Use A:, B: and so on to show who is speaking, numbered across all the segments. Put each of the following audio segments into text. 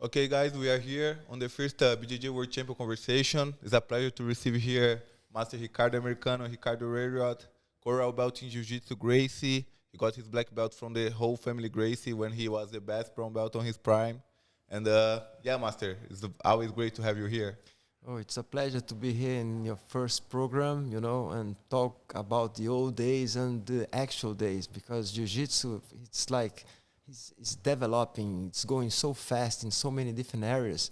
A: Okay, guys, we are here on the first BJJ World Champion Conversation. It's a pleasure to receive here Master Ricardo Americano, Ricardo Herriot, Coral belt in Jiu-Jitsu Gracie. He got his black belt from the whole family Gracie when he was the best brown belt on his prime. And yeah, Master, it's always great to have you here.
B: Oh, it's a pleasure to be here in your first program, and talk about the old days and the actual days, because Jiu-Jitsu, it's like it's developing, it's going so fast in so many different areas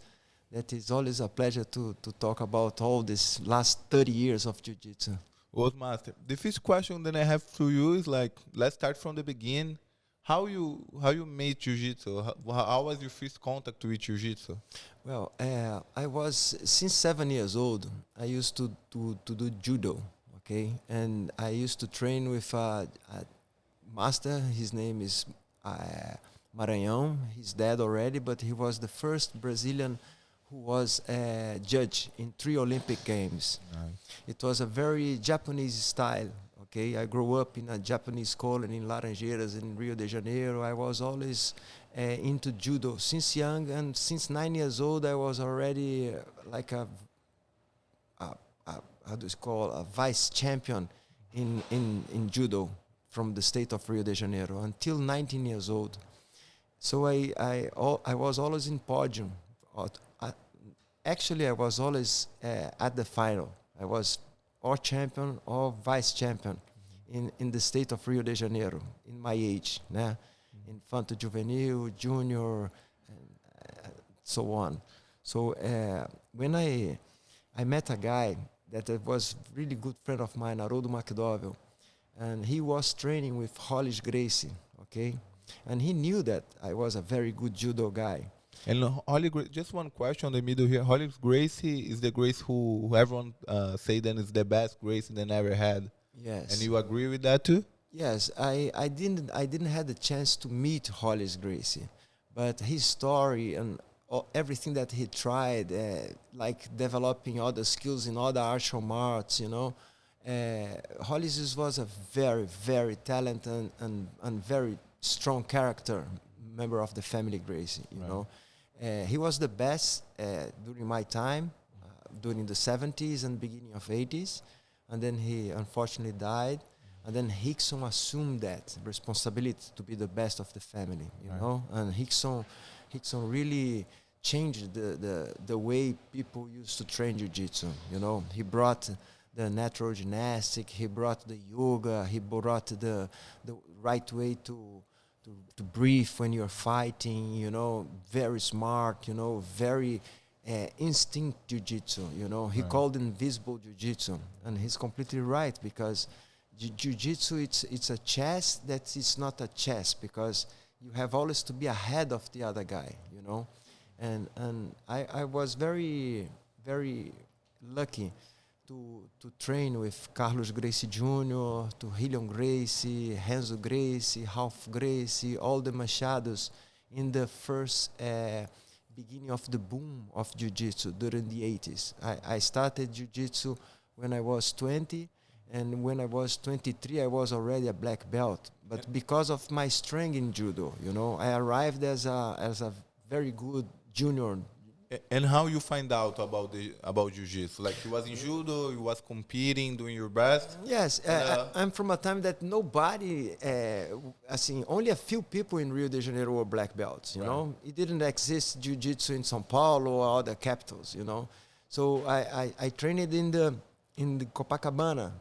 B: that it's always a pleasure to talk about all this last 30 years of Jiu-Jitsu.
A: Well, Master, the first question that I have for you is like, let's start from the beginning. How you made Jiu-Jitsu? How was your first contact with Jiu-Jitsu?
B: Well, I was, since 7 years old, I used to do judo, okay? And I used to train with a master. His name is Maranhão. He's dead already, but he was the first Brazilian who was a judge in 3 Olympic Games.
A: Nice.
B: It was a very Japanese style, okay? I grew up in a Japanese school in Laranjeiras in Rio de Janeiro. I was always into judo since young, and since 9 years old I was already like a how do you call a vice champion in judo from the state of Rio de Janeiro until 19 years old. So I was always in podium. Actually, I was always at the final. I was or champion or vice champion in the state of Rio de Janeiro in my age, né? Infanto Juvenil, Junior, and so on. So when I met a guy that was really good friend of mine, Haroldo McDowell, and he was training with Hollis Gracie, okay? And he knew that I was a very good judo guy.
A: And just one question in the middle here. Hollis Gracie is the Gracie who everyone say then is the best Gracie they never had.
B: Yes.
A: And you agree with that too?
B: Yes, I didn't have the chance to meet Hollis Gracie, but his story and everything that he tried, like developing other skills in other martial arts, Hollis was a very, very talented and very strong character member of the family Gracie, you know. He was the best during my time, during the 70s and beginning of 80s, and then he unfortunately died. And then Rickson assumed that responsibility to be the best of the family, you know. And Rickson really changed the way people used to train jiu-jitsu, you know. He brought the natural gymnastic, he brought the yoga, he brought the right way to breathe when you're fighting, you know. Very smart, you know, very instinct jiu-jitsu, you know. He called it invisible jiu-jitsu, and he's completely right, because Jiu-Jitsu, it's a chess that is not a chess, because you have always to be ahead of the other guy, you know. And I was very, very lucky to train with Carlos Gracie Jr., to Hillion Gracie, Renzo Gracie, Ralph Gracie, all the Machados in the first beginning of the boom of Jiu-Jitsu during the 80s. I started Jiu-Jitsu when I was 20, and when I was 23, I was already a black belt. But because of my strength in judo, you know, I arrived as a very good junior.
A: And how you find out about jiu-jitsu? Like, you was in judo, you was competing, doing your best?
B: Yes, I'm from a time that nobody, only a few people in Rio de Janeiro were black belts, you know. It didn't exist jiu-jitsu in São Paulo or other capitals, you know. So I trained in the Copacabana.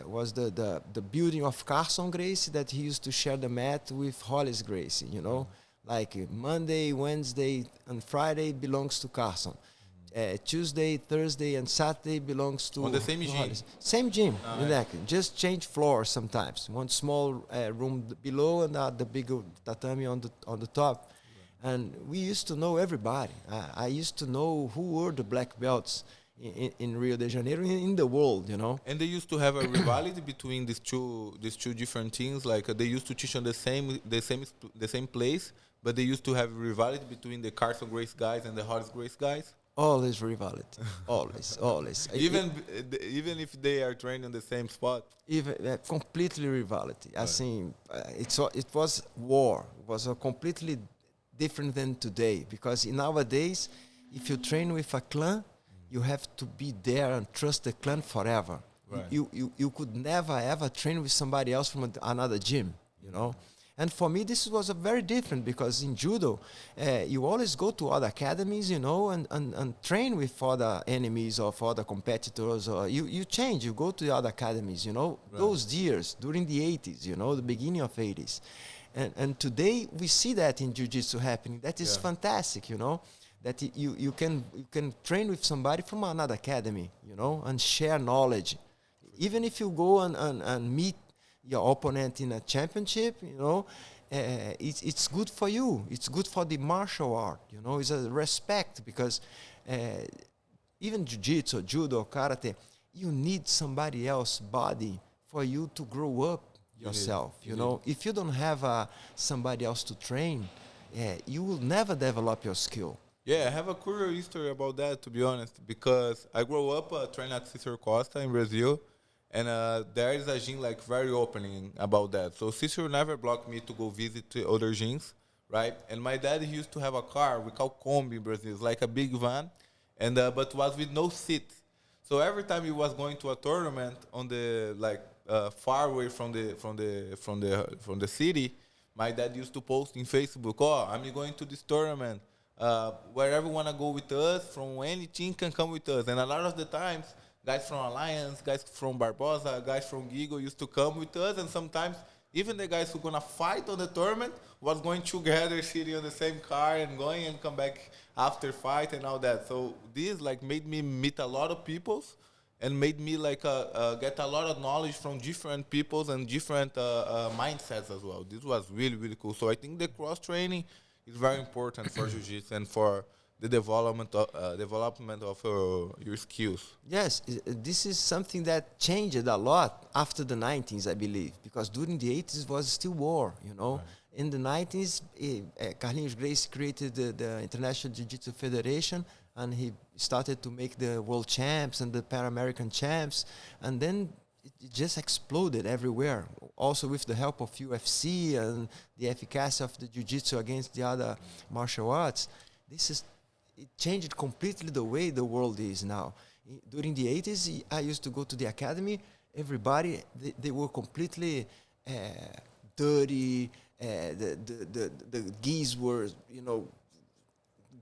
B: Was the building of Carson Gracie, that he used to share the mat with Hollis Gracie, you know. Like Monday, Wednesday, and Friday belongs to Carson. Tuesday, Thursday, and Saturday belongs to...
A: On the same gym?
B: Hollis. Same gym, exactly. Just change floors sometimes. One small room below and the bigger tatami on the top. And we used to know everybody. I used to know who were the black belts in Rio de Janeiro, in the world, you know.
A: And they used to have a rivalry between these two different teams. Like, they used to teach on the same place, but they used to have rivalry between the Carson Gracie guys and the Hollis Gracie guys.
B: Always rivalry, always.
A: Even if they are trained in the same spot.
B: Even completely rivalry. It was war. It was a completely different than today, because nowadays, if you train with a clan, you have to be there and trust the clan forever.
A: Right.
B: You could never ever train with somebody else from another gym, you know. And for me, this was a very different, because in judo, you always go to other academies, you know, and train with other enemies or other competitors, or you change, you go to the other academies, you know. Right. Those years during the 80s, you know, the beginning of 80s. And today we see that in Jiu-Jitsu happening. That is fantastic, you know, that you can train with somebody from another academy, you know, and share knowledge. Even if you go and meet your opponent in a championship, you know, it's good for you. It's good for the martial art, you know. It's a respect, because even Jiu-Jitsu, Judo, Karate, you need somebody else's body for you to grow up yourself, you know. If you don't have somebody else to train, you will never develop your skill.
A: Yeah, I have a curious history about that, to be honest, because I grew up training at Cicero Costa in Brazil, and there is a gym like very opening about that. So Cicero never blocked me to go visit other gyms, right? And my dad used to have a car we call Kombi in Brazil. It's like a big van, and but was with no seat. So every time he was going to a tournament on the far away from the city, my dad used to post in Facebook, "Oh, I'm going to this tournament. Wherever wanna go with us, from any team can come with us." And a lot of the times, guys from Alliance, guys from Barbosa, guys from Gigo used to come with us, and sometimes even the guys who gonna fight on the tournament was going together, sitting on the same car and going and come back after fight and all that. So this like made me meet a lot of people, and made me like get a lot of knowledge from different peoples and different mindsets as well. This was really, really cool. So I think the cross training is very important for Jiu-Jitsu and for the development of your skills.
B: Yes, this is something that changed a lot after the 90s, I believe, because during the 80s was still war, you know. Right. In the 90s, Carlinhos Gracie created the International Jiu-Jitsu Federation, and he started to make the world champs and the Pan-American champs, and then it just exploded everywhere. Also with the help of UFC and the efficacy of the Jiu-Jitsu against the other martial arts, it changed completely the way the world is now. During the 80s, I used to go to the academy. Everybody, they were completely dirty. The gis were, you know,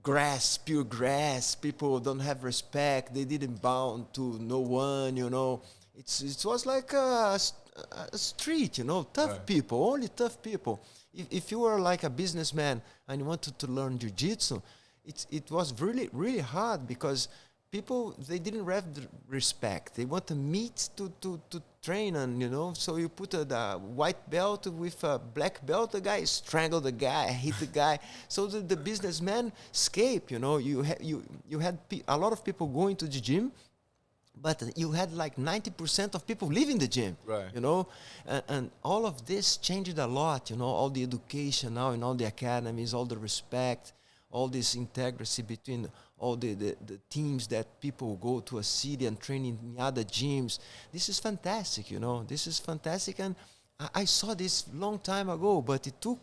B: grass, pure grass. People don't have respect. They didn't bow to no one, you know. It was like a street, you know, tough people, only tough people. If you were like a businessman and you wanted to learn Jiu-Jitsu, it was really, really hard, because people, they didn't have the respect. They want to meet to train, and, you know, so you put a white belt with a black belt, the guy strangled the guy, hit the guy. So the businessman escaped, you know. You had a lot of people going to the gym, but you had like 90% of people leaving the gym, right? You know, and all of this changed a lot, you know, all the education now in all the academies, all the respect, all this integrity between all the teams that people go to a city and train in other gyms. This is fantastic, you know. This is fantastic, and I saw this long time ago, but it took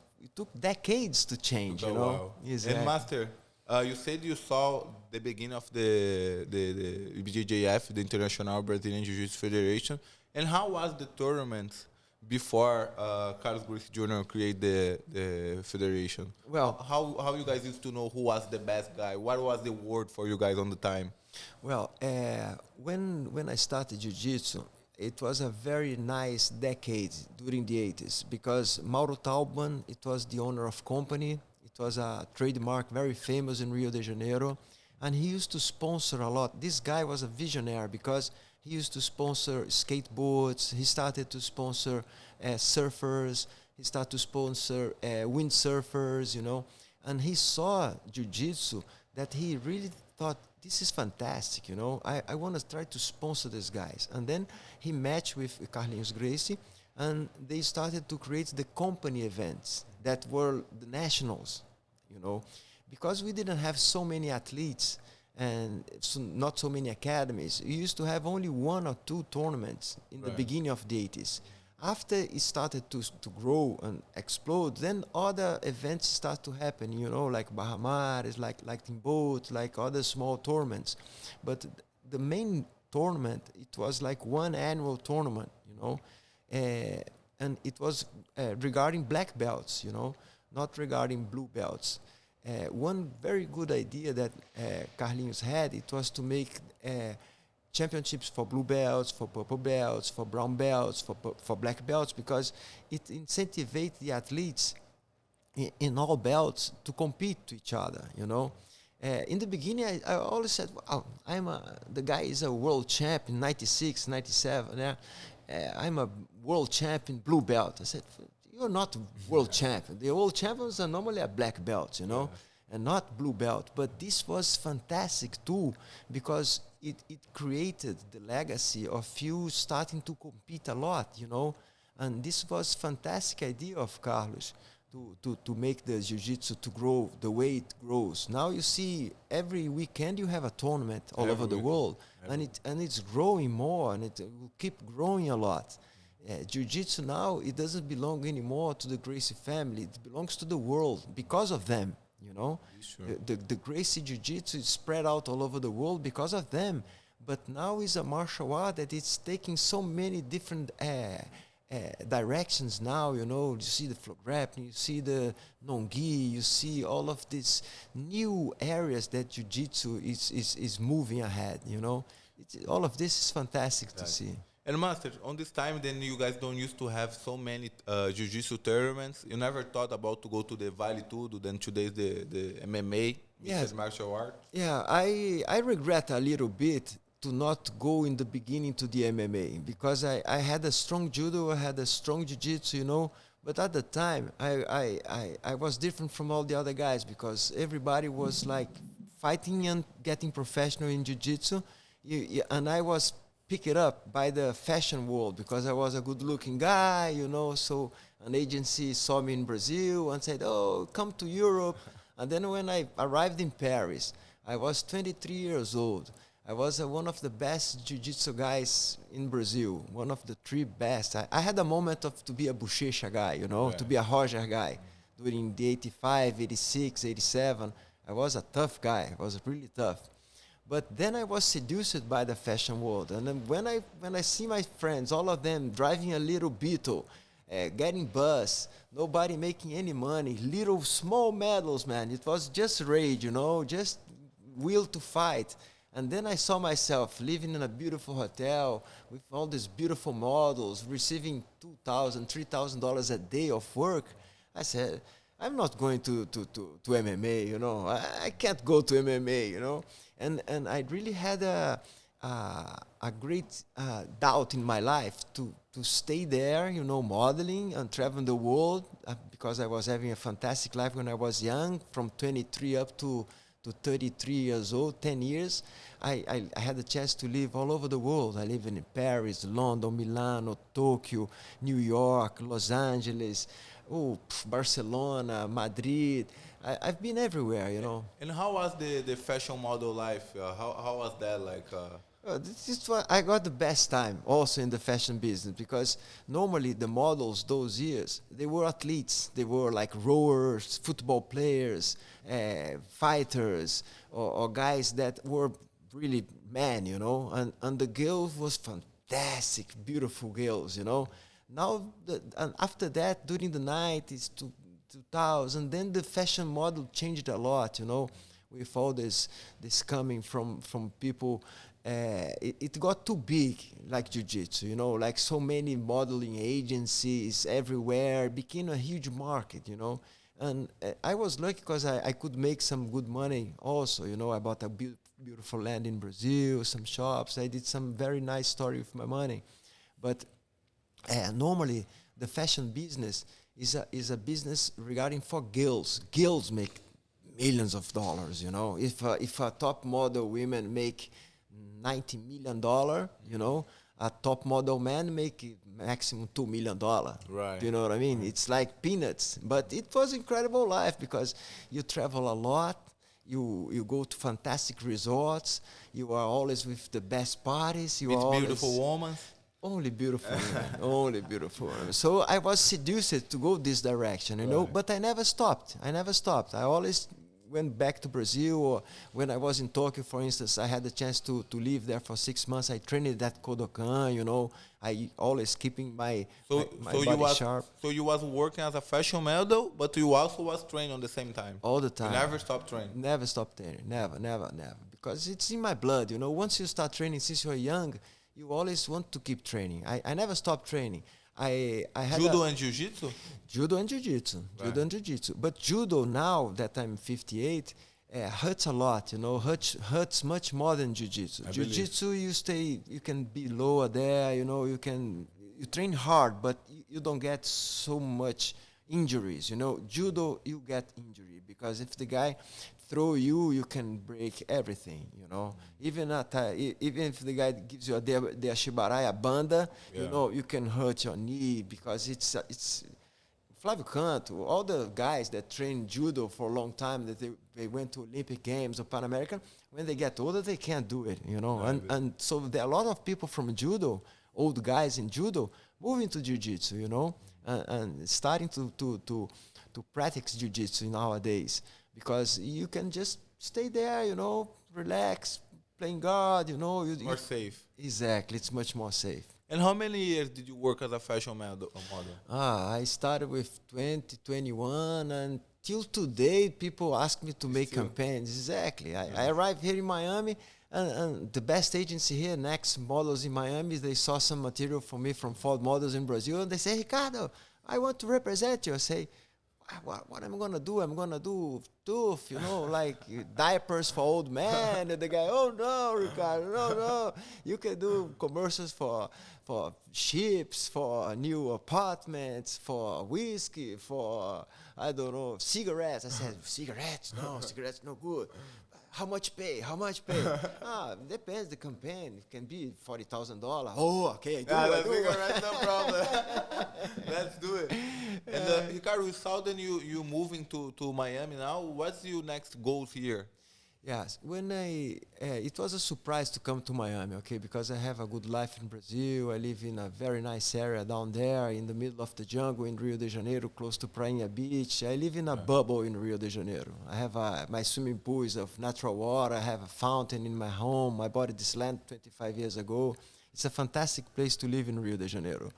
B: decades to change, you know.
A: Wow. Exactly. And Master, you said you saw the beginning of the BJJF, the International Brazilian Jiu-Jitsu Federation, and how was the tournament before Carlos Gracie Jr. created the federation?
B: Well,
A: how you guys used to know who was the best guy? What was the word for you guys on the time?
B: Well, when I started Jiu-Jitsu, it was a very nice decade during the 80s, because Mauro Taubman, it was the owner of company. It was a trademark, very famous in Rio de Janeiro, and he used to sponsor a lot. This guy was a visionary, because he used to sponsor skateboards. He started to sponsor surfers. He started to sponsor windsurfers, you know. And he saw Jiu-Jitsu that he really thought, this is fantastic, you know. I want to try to sponsor these guys. And then he matched with Carlinhos Gracie, and they started to create the company events that were the nationals, you know. Because we didn't have so many athletes, and not so many academies. We used to have only 1 or 2 tournaments in the beginning of the 80s. after it started to grow and explode, then other events start to happen, you know, like Bahamares, like Timbuktu, like other small tournaments. But the main tournament, it was like one annual tournament, you know, and it was regarding black belts, you know, not regarding blue belts. One very good idea that Carlinhos had, it was to make championships for blue belts, for purple belts, for brown belts, for black belts, because it incentivized the athletes in all belts to compete to each other, you know. In the beginning, I always said, wow, the guy is a world champ in 96, 97. I'm a world champ in blue belt. I said, you're not world champion. The world champions are normally a black belt, you know, and not blue belt. But this was fantastic too, because it created the legacy of you starting to compete a lot, you know. And this was fantastic idea of Carlos to make the jiu-jitsu to grow the way it grows. Now you see every weekend you have a tournament all over the world, and it's growing more, and it will keep growing a lot. Jiu-jitsu now, it doesn't belong anymore to the Gracie family. It belongs to the world because of them, you know. Sure. The Gracie Jiu-jitsu is spread out all over the world because of them. But now is a martial art that it's taking so many different directions now, you know. You see the flow grappling, you see the nongi, you see all of these new areas that Jiu-jitsu is moving ahead, you know. All of this is fantastic to see.
A: And Master, on this time, then you guys don't used to have so many jiu-jitsu tournaments. You never thought about to go to the Vale Tudo, then today's the MMA, mixed martial art?
B: Yeah, I regret a little bit to not go in the beginning to the MMA, because I had a strong judo, I had a strong jiu-jitsu, you know, but at the time, I was different from all the other guys, because everybody was like fighting and getting professional in jiu-jitsu, and I was picked up by the fashion world because I was a good-looking guy, you know. So an agency saw me in Brazil and said, "Oh, come to Europe." And then when I arrived in Paris, I was 23 years old. I was one of the best jiu-jitsu guys in Brazil, one of the 3 best. I had a moment to be a Bochecha guy, you know, to be a Roger guy. During the 85, 86, 87, I was a tough guy. I was really tough. But then I was seduced by the fashion world. And then when I see my friends, all of them driving a little Beetle, getting bus, nobody making any money, little small medals, man. It was just rage, you know, just will to fight. And then I saw myself living in a beautiful hotel with all these beautiful models, receiving $2,000, $3,000 a day of work. I said, I'm not going to MMA, you know. I can't go to MMA, you know. And I really had a great doubt in my life to stay there, you know, modeling and traveling the world, because I was having a fantastic life when I was young, from 23 up to 33 years old, 10 years. I had the chance to live all over the world. I live in Paris, London, Milano, Tokyo, New York, Los Angeles, Barcelona, Madrid. I've been everywhere, you know.
A: And how was the fashion model life? How was that like?
B: This is why I got the best time also in the fashion business, because normally the models those years, they were athletes. They were like rowers, football players, fighters, or guys that were really men, you know. And the girls was fantastic, beautiful girls, you know. Now, and after that, during the 90s to 2000, then the fashion model changed a lot, you know, with all this coming from people. It got too big, like jiu-jitsu, you know, like so many modeling agencies everywhere, became a huge market, you know. And I was lucky because I could make some good money also, you know. I bought a beautiful land in Brazil, some shops. I did some very nice story with my money. But normally, the fashion business is a business regarding for girls. Girls make millions of dollars, you know. If a top model women make $90 million, you know, a top model man make maximum $2 million.
A: Right.
B: Do you know what I mean? Right. It's like peanuts. But it was incredible life because you travel a lot. You go to fantastic resorts. You are always with the best parties. You
A: meet
B: are
A: beautiful women.
B: Only beautiful women, only beautiful women. So I was seduced to go this direction, you know, but I never stopped. I always went back to Brazil, or when I was in Tokyo, for instance, I had the chance to live there for 6 months. I trained at that Kodokan, you know. I always keeping my body sharp.
A: So you was working as a fashion model, but you also was training on the same time?
B: All the time.
A: You never stopped training?
B: Never stopped training. Never. Because it's in my blood, you know. Once you start training since you're young, you always want to keep training. I never stopped training. I had
A: Judo and Jiu-Jitsu?
B: Judo and Jiu-Jitsu. Right. Judo and Jiu-Jitsu. But Judo now that I'm 58 hurts a lot, you know, hurts much more than Jiu-Jitsu. Jiu-Jitsu, you can be lower there, you know, you train hard, but you don't get so much injuries, you know. Judo, you get injury because if the guy throw you, you can break everything, you know. Even if the guy gives you the Ashibarai, a banda, you know, you can hurt your knee because it's Flávio Canto, all the guys that train judo for a long time, that they went to Olympic Games or Pan American, when they get older, they can't do it, you know. And so there are a lot of people from judo, old guys in judo, moving to jiu-jitsu, you know, and starting to practice jiu-jitsu nowadays. Because you can just stay there, you know, relax, playing guard, you know.
A: More safe.
B: Exactly, it's much more safe.
A: And how many years did you work as a fashion model?
B: I started with 21, and till today, people ask me to make campaigns. Exactly. I arrived here in Miami, and the best agency here, Next Models in Miami, they saw some material for me from Ford Models in Brazil, and they say, Ricardo, I want to represent you. I say, what am I going to do? I'm going to do tooth, you know, like diapers for old men. And the guy, oh, no, Ricardo, no. You can do commercials for ships, for new apartments, for whiskey, for, I don't know, cigarettes. I said, cigarettes no good. How much pay? Depends the campaign. It can be $40,000. Oh, okay, I do.
A: Cigarettes, no problem. Let's do it. And Ricardo, we saw that you moving to Miami now. What's your next goals here?
B: Yes, when it was a surprise to come to Miami, okay, because I have a good life in Brazil. I live in a very nice area down there in the middle of the jungle in Rio de Janeiro, close to Prainha Beach. I live in a bubble in Rio de Janeiro. I have my swimming pool is of natural water. I have a fountain in my home. I bought this land 25 years ago. It's a fantastic place to live in Rio de Janeiro.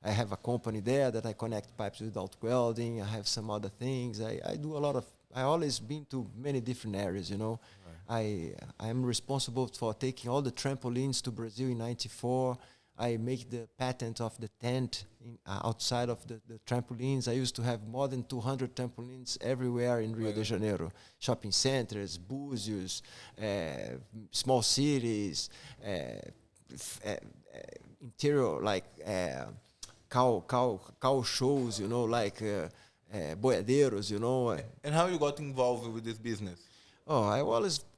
B: I have a company there that I connect pipes without welding. I have some other things. I do a lot of. I always been to many different areas, you know. Right. I am responsible for taking all the trampolines to Brazil in '94. I make the patent of the tent outside of the trampolines. I used to have more than 200 trampolines everywhere in Rio de Janeiro. Shopping centers, Búzios, small cities, interior, like cow shows, you know, like boiadeiros, you know.
A: And how you got involved with this business?
B: Oh,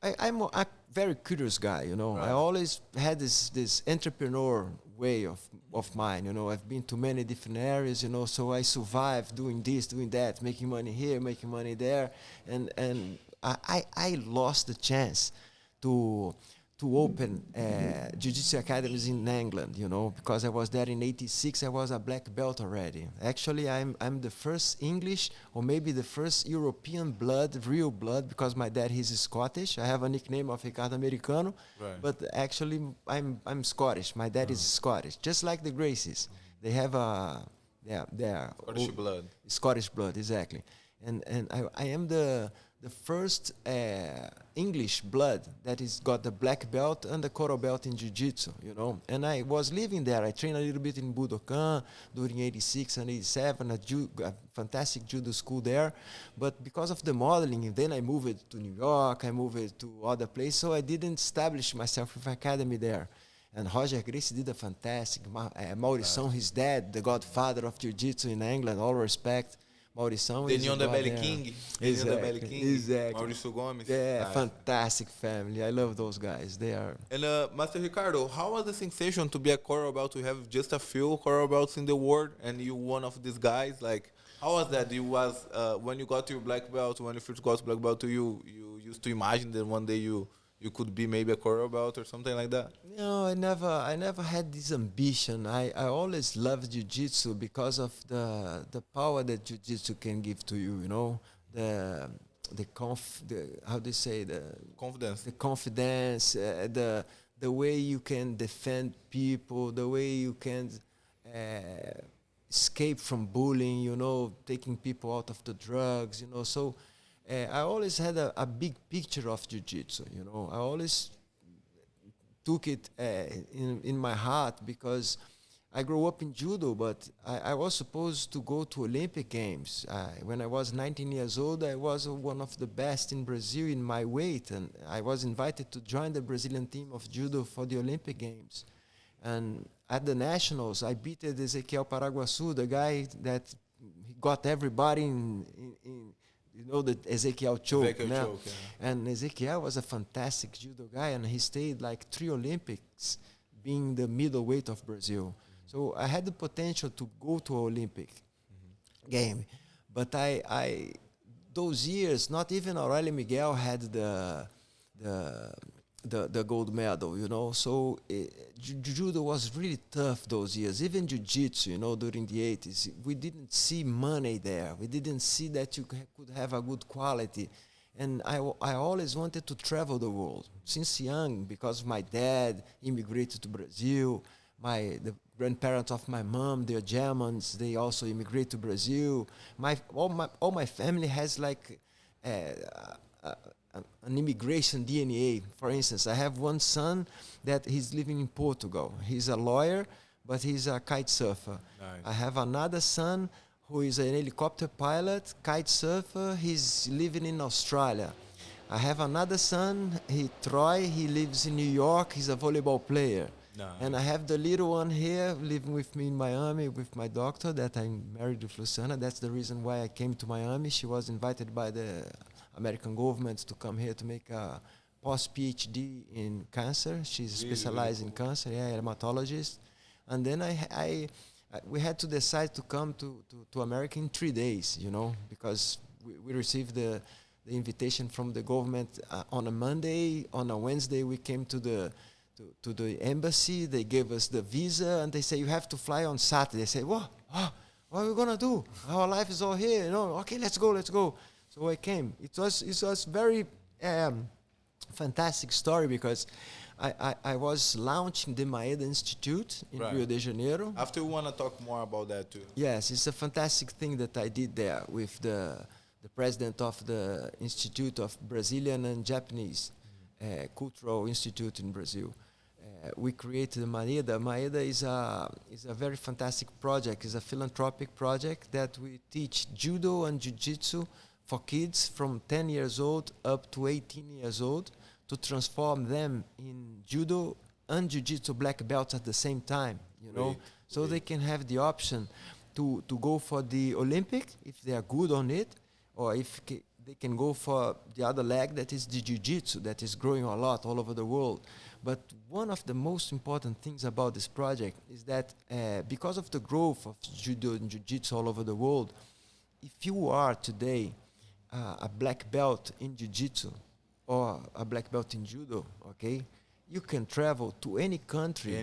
B: I'm a very curious guy, you know. Right. I always had this entrepreneur way of mine, you know. I've been to many different areas, you know, so I survived doing this, doing that, making money here, making money there, and I lost the chance to open Jiu-Jitsu academies in England, you know, because I was there in '86. I was a black belt already. Actually, I'm the first English, or maybe the first European blood, real blood, because my dad, he's Scottish. I have a nickname of Ricardo Americano, but actually I'm Scottish. My dad is Scottish, just like the Gracies. They have they're
A: Scottish blood.
B: Scottish blood, exactly. And I am the first English blood that is got the black belt and the coral belt in Jiu-Jitsu, you know. And I was living there. I trained a little bit in Budokan during '86 and '87, a fantastic judo school there. But because of the modeling, then I moved to New York, I moved to other places, so I didn't establish myself with an academy there. And Roger Gracie did a fantastic. Maurição, his dad, the godfather of Jiu-Jitsu in England, all respect. Maurição
A: is the Belly King.
B: Exactly.
A: Maurício Gomes.
B: Yeah, nice. Fantastic family. I love those guys. They are.
A: And Master Ricardo, how was the sensation to be a coral belt? To have just a few coral belts in the world, and you one of these guys? Like, how was that? You was when you got your black belt, when you first got black belt, you used to imagine that one day you you could be maybe a coral belt or something like that?
B: No, I never had this ambition. I always loved jiu-jitsu because of the power that jiu-jitsu can give to you. You know, the how do you say,
A: Confidence.
B: the confidence, the way you can defend people, the way you can escape from bullying. You know, taking people out of the drugs. You know, so I always had a big picture of jiu-jitsu. You know, I always took it in my heart because I grew up in judo, but I was supposed to go to Olympic Games. When I was 19 years old, I was one of the best in Brazil in my weight, and I was invited to join the Brazilian team of judo for the Olympic Games. And at the Nationals, I beat Ezequiel Paraguaçu, the guy that got everybody in you know, the Ezequiel choke.
A: Yeah.
B: And Ezequiel was a fantastic judo guy, and he stayed like 3 Olympics being the middleweight of Brazil. So I had the potential to go to Olympic game. But I those years, not even Aurelio Miguel had the gold medal, you know. So judo was really tough those years. Even jiu-jitsu, you know, during the 80s, we didn't see money there. We didn't see that you could have a good quality. And I always wanted to travel the world since young, because my dad immigrated to Brazil. The grandparents of my mom, they're Germans. They also immigrated to Brazil. All my family has like an immigration DNA. For instance, I have one son that he's living in Portugal. He's a lawyer, but he's a kite surfer.
A: Nice.
B: I have another son who is an helicopter pilot, kite surfer. He's living in Australia. I have another son, Troy. He lives in New York. He's a volleyball player.
A: Nice.
B: And I have the little one here living with me in Miami with my doctor that I'm married with Luciana. That's the reason why I came to Miami. She was invited by the American government to come here to make a post-PhD in cancer. She's specialized in cancer, hematologist. And then we had to decide to come to America in 3 days, you know, because we received the invitation from the government on a Monday. On a Wednesday, we came to the embassy. They gave us the visa, and they say, you have to fly on Saturday. I say, what are we going to do? Our life is all here, you know. Okay, let's go. So I came. It was very fantastic story because I was launching the Maeda Institute in Rio de Janeiro.
A: After we want to talk more about that too.
B: Yes, it's a fantastic thing that I did there with the president of the Institute of Brazilian and Japanese Cultural Institute in Brazil. We created Maeda. Maeda is a very fantastic project. It's a philanthropic project that we teach judo and jiu-jitsu for kids from 10 years old up to 18 years old to transform them in judo and jiu-jitsu black belts at the same time, you know. So they can have the option to go for the Olympic if they are good on it, or if they can go for the other leg, that is the jiu-jitsu, that is growing a lot all over the world. But one of the most important things about this project is that because of the growth of judo and jiu-jitsu all over the world, if you are today a black belt in jiu-jitsu or a black belt in judo, okay, you can travel to any country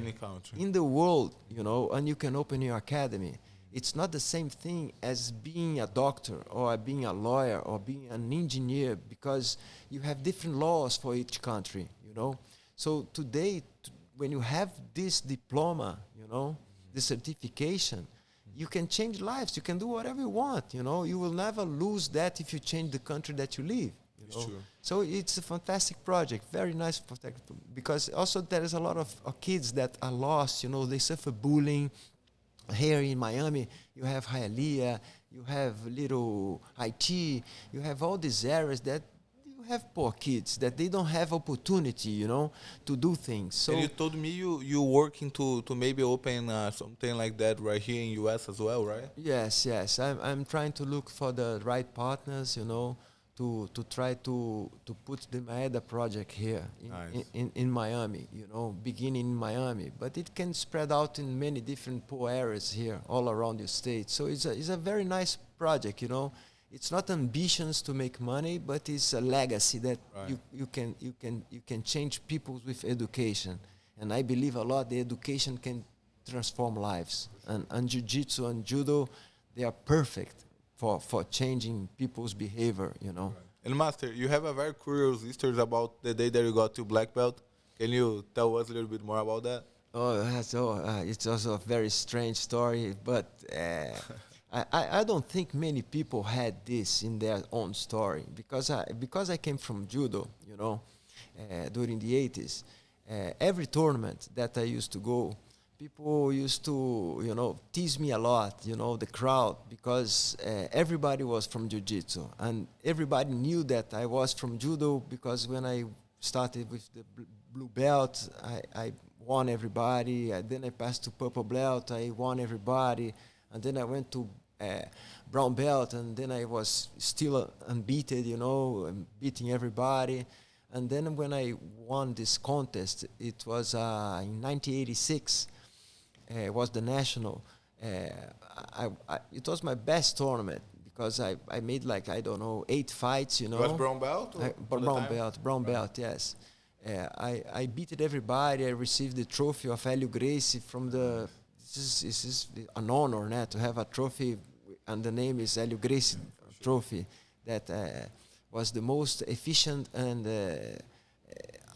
B: in the world, you know, and you can open your academy. It's not the same thing as being a doctor or being a lawyer or being an engineer, because you have different laws for each country, you know. So today, when you have this diploma, you know, this certification, you can change lives. You can do whatever you want, you know. You will never lose that if you change the country that you live. You know? So it's a fantastic project, very nice project, because also there is a lot of kids that are lost, you know, they suffer bullying. Here in Miami, you have Hialeah, you have Little Haiti, you have all these areas that you have poor kids, that they don't have opportunity, you know, to do things. So
A: and you told me you working to maybe open something like that right here in US as well, right?
B: Yes. I'm trying to look for the right partners, you know, to try to put the Maeda project here in Miami, you know, beginning in Miami. But it can spread out in many different poor areas here all around the state. So it's a very nice project, you know. it's not ambitions to make money, but it's a legacy that you can change people with education. And I believe a lot the education can transform lives. And jiu-jitsu and judo, they are perfect for changing people's behavior, you know.
A: And Master, you have a very curious history about the day that you got to black belt. Can you tell us a little bit more about that?
B: It's also a very strange story, but I don't think many people had this in their own story, because I came from judo, you know, during the 80s. Every tournament that I used to go, people used to, you know, tease me a lot, you know, the crowd, because everybody was from jiu-jitsu, and everybody knew that I was from judo, because when I started with the blue belt, I won everybody. Then I passed to purple belt, I won everybody, and then I went to brown belt, and then I was still unbeaten, you know, beating everybody. And then when I won this contest, it was in 1986. It was the national. It was my best tournament, because I made, like, I don't know, 8 fights, you know.
A: Was brown belt?
B: Brown belt, yes. I beat everybody. I received the trophy of Hélio Gracie from the. This is an honor, to have a trophy, and the name is Hélio Gracie Trophy. That was the most efficient and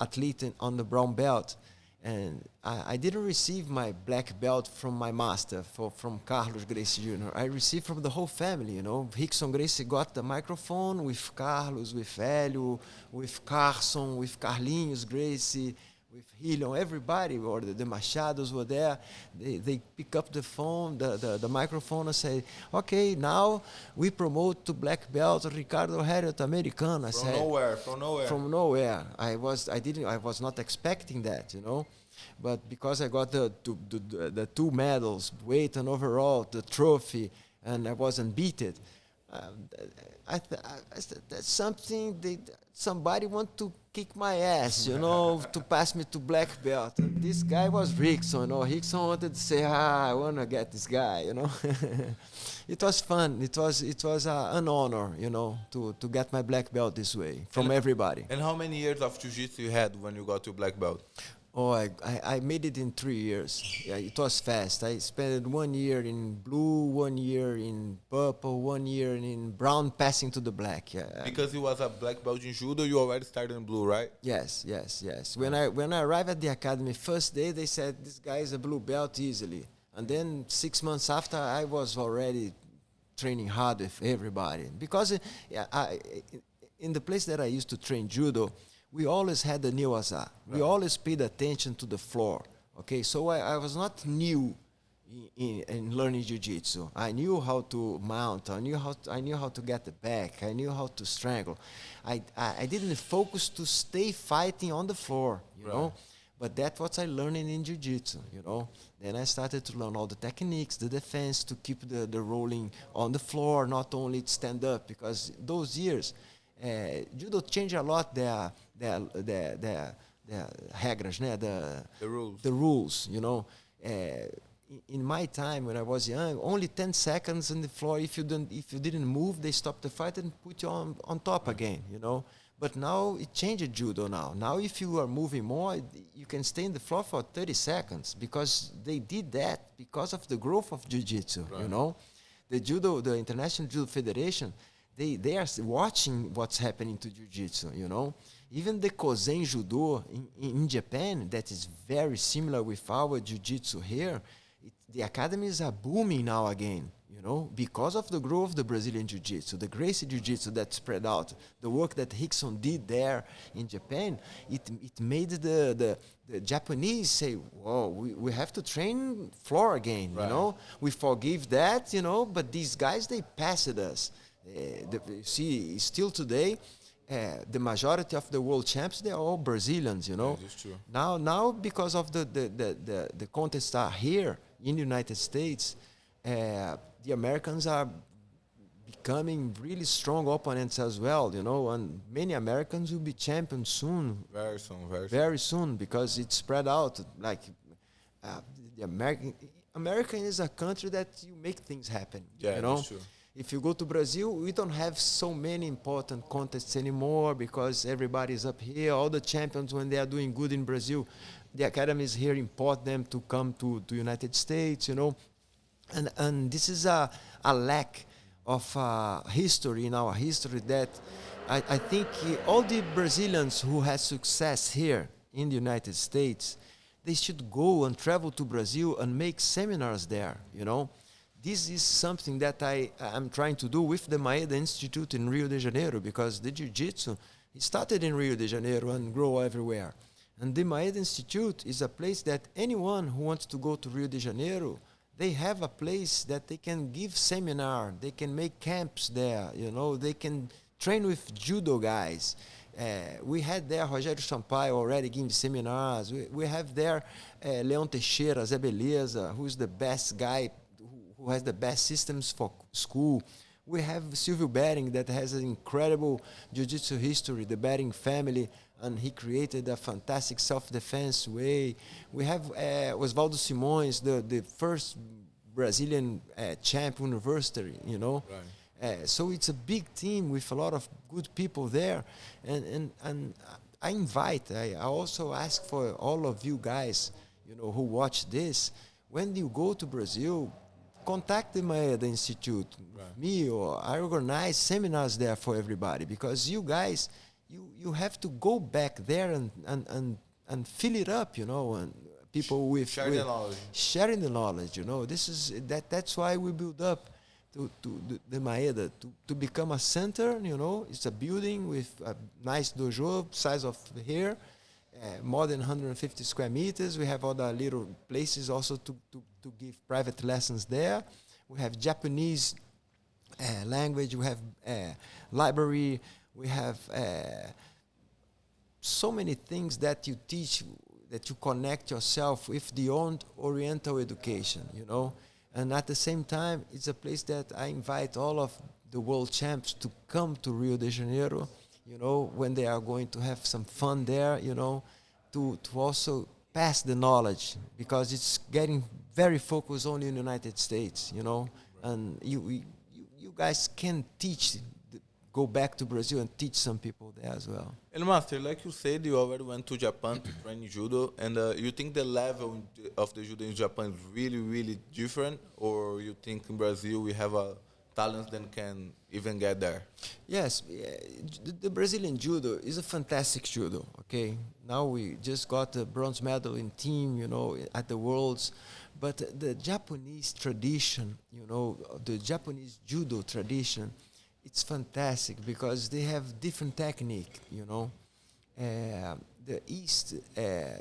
B: athlete on the brown belt. And I didn't receive my black belt from my master, from Carlos Gracie Jr. I received from the whole family, you know. Rickson Gracie got the microphone with Carlos, with Hélio, with Carson, with Carlinhos Gracie, with Helion, everybody, or the Machados were there. They pick up the phone, the microphone, and say, okay, now we promote to black belt Ricardo Herriot, Americano. I said, From nowhere. I was not expecting that, you know. But because I got the 2 medals, weight and overall, the trophy, and I was unbeaten, I said, that's something somebody want to kick my ass, you know, to pass me to black belt. And this guy was Rickson, you know. Rickson wanted to say, I want to get this guy, you know. It was fun. It was an honor, you know, to get my black belt this way from everybody.
A: And how many years of jiu-jitsu you had when you got to black belt?
B: Oh, I made it in 3 years. Yeah, it was fast. I spent 1 year in blue, 1 year in purple, 1 year in brown, passing to the black. Yeah.
A: Because you was a black belt in judo, you already started in blue, right?
B: Yes. When I arrived at the academy, first day they said this guy is a blue belt easily, and then 6 months after I was already training hard with everybody, because in the place that I used to train judo, we always had the niwaza. We always paid attention to the floor. Okay, so I was not new in learning jiu-jitsu. I knew how to mount. I knew how to get the back. I knew how to strangle. I didn't focus to stay fighting on the floor, you know. But that's what I learned in jiu-jitsu, you know. Then I started to learn all the techniques, the defense, to keep the rolling on the floor, not only stand up, because those years, judo changed a lot their regras, né? The rules, you know. In my time when I was young, only 10 seconds on the floor. If you didn't move, they stopped the fight and put you on top again, you know. But now it changed judo now. Now if you are moving more, you can stay in the floor for 30 seconds, because they did that because of the growth of jiu-jitsu, you know. The International Judo Federation, they are watching what's happening to jiu-jitsu, you know. Even the Kozen Judo in Japan, that is very similar with our jiu-jitsu here, the academies are booming now again, you know, because of the growth of the Brazilian jiu-jitsu, the Gracie jiu-jitsu that spread out, the work that Rickson did there in Japan. It made the Japanese say, whoa, we have to train floor again, you know. We forgive that, you know, but these guys, they passed us. See, still today, the majority of the world champs, they are all Brazilians, you know.
A: Yeah, that's true.
B: Now because of the contests are here in the United States, the Americans are becoming really strong opponents as well, you know, and many Americans will be champions soon. Very soon, because it's spread out. Like the America is a country that you make things happen.
A: Yeah,
B: you know.
A: that's true.
B: If you go to Brazil, we don't have so many important contests anymore because everybody's up here. All the champions, when they are doing good in Brazil, the academies here import them to come to United States, you know. And this is a lack of history in our history that I think all the Brazilians who have success here in the United States, they should go and travel to Brazil and make seminars there, you know. This is something that I'm trying to do with the Maeda Institute in Rio de Janeiro, because the Jiu-Jitsu, it started in Rio de Janeiro and grow everywhere. And the Maeda Institute is a place that anyone who wants to go to Rio de Janeiro, they have a place that they can give seminar, they can make camps there, you know, they can train with judo guys. We had there Rogério Sampaio already giving seminars. We have there Leon Teixeira, Zé Beleza, who's the best guy, who has the best systems for school. We have Silvio Bering that has an incredible jiu-jitsu history, the Bering family, and he created a fantastic self-defense way. We have Osvaldo Simões, the first Brazilian champ university, you know. Right. So it's a big team with a lot of good people there. And I also ask for all of you guys, you know, who watch this, when you go to Brazil, contact the Maeda Institute, right. Me, or I organize seminars there for everybody, because you guys, you have to go back there and fill it up, you know, and people with sharing the knowledge, you know. That's why we build up to the Maeda to become a center, you know. It's a building with a nice dojo size of here, more than 150 square meters. We have other little places also to give private lessons there. We have Japanese language. We have library. We have so many things that you teach, that you connect yourself with the old Oriental education, you know. And at the same time, it's a place that I invite all of the world champs to come to Rio de Janeiro, you know, when they are going to have some fun there, you know, to also pass the knowledge, because it's getting very focused only in the United States, you know. And you guys can teach, go back to Brazil and teach some people there as well.
A: And Master, like you said, you already went to Japan to train judo, and you think the level of the judo in Japan is really, really different, or you think in Brazil we have a talent that can even get there?
B: Yes, the Brazilian judo is a fantastic judo, okay? Now we just got a bronze medal in team, you know, at the Worlds. But the Japanese tradition, you know, the Japanese judo tradition, it's fantastic because they have different technique, you know. The